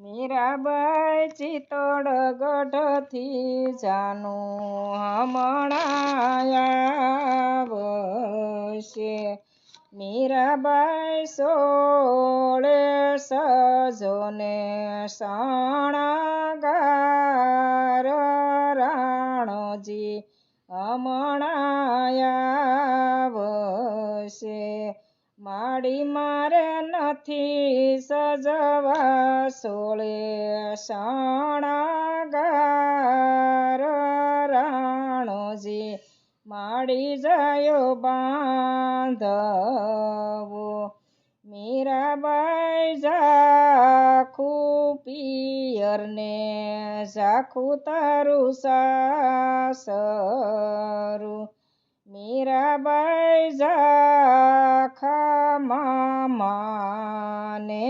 મીરાબાઈ ચિત્તોડગઢથી જાનું હમણાં આવશે। મીરાબાઈ સોળે સજોને શણગાર રાણોજી હમણાં આવશે। માડી મારે નથી સજવા સોળે શણગાર રાણોજી માડી જાયો બાંધવો। મીરાબાઈ ઝાખું પિયરને ઝાખું તારું સાસરું। મીરાબાઈ ઝાખા મામાને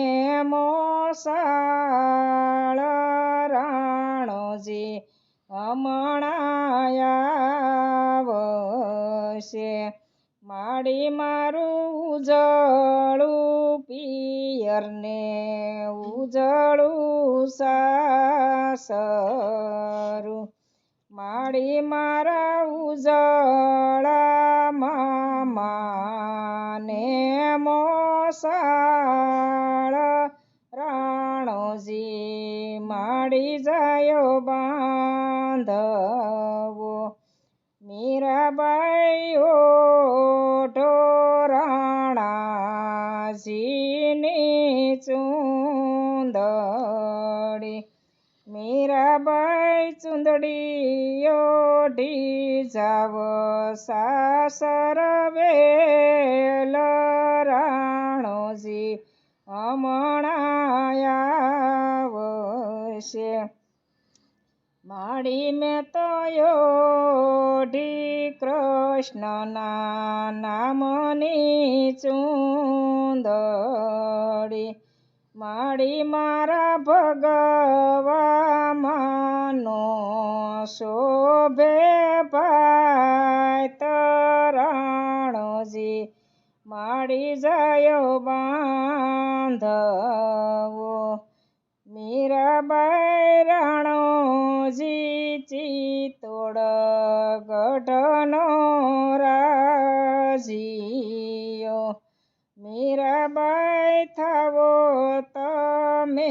મોસાળ રાણોજી હમણાં આવશે। માડી મારું ઉજળું પિયરને ઉજળું સાસરું। માડી મારા ઉજળા મામાને મોસાળ રાણોજી માડી જાયો બાંધવો। મીરાબાઈ ઓઢો રાણાજીની ચૂંદડી। મીરાબાઈ ચૂંદડી ઓઢી જાવ સાસર વેલ રાણોજી હમણાં આવશે। માડી મેં તો ઓઢી કૃષ્ણના નામની ચૂંદડી। માડી મારા ભગવામાંનો શોભે ભાઈ તરાણોજી માડી જાયો બાંધવો। મીરાબાઈ રાણોજી ચિત્તોડગઢનો રાજીયો। મીરાબાઈ થાવો તમે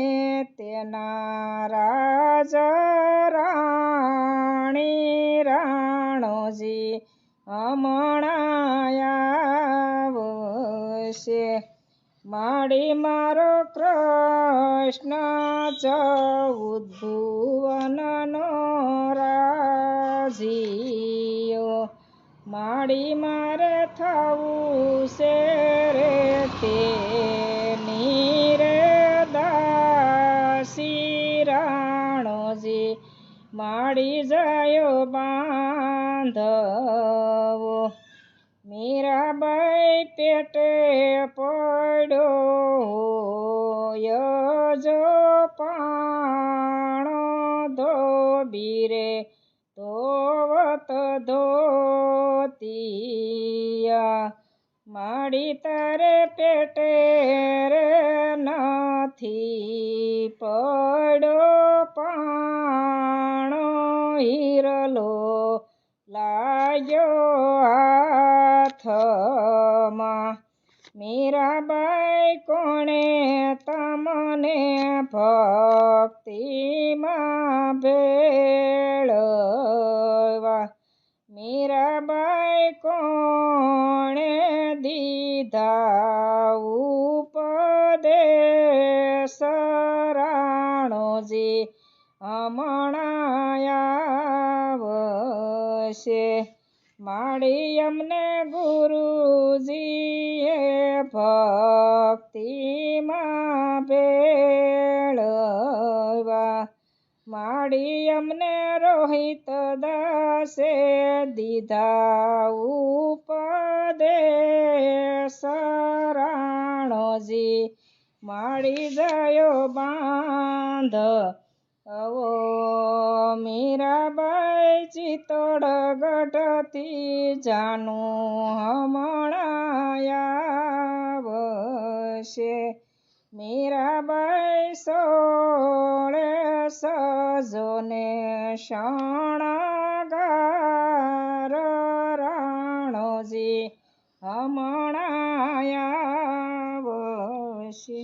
તેના રાજ રાણી રાણોજી હમણાં આવશે। માડી મારો કૃષ્ણ 14 ભુવનનો રાજીયો। માડી મારે થવું છે રે તેની રે દાસી રાણોજી માડી જાયો બાંધવો। મીરાબાઈ પેટે પડ્યો હોય જો પાણો ધોબી રે ધોવત ધોતિયા। માડી તારે પેટે રે નથી પડ્યો પાણો હિરલો લાગ્યો હાથમાં। મીરાબાઈ કોણે તમને ભક્તિમાં ભેળવા। મીરાબાઈ કોણે દીધા ઉપદેશ રાણોજી હમણાં આવશે। માડી અમને ગુરુજીએ ભક્તિમાં ભેળવા। માડી અમને રોહિત દાસે દીધા ઉપદેશ રાણોજી માડી જાયો બાંધવો। મીરાબાઈ ચિત્તોડગઢથી જાનું હમણાં આવશે। મીરાબાઈ સોળે સજોને શણગાર રાણોજી હમણાં આવશે.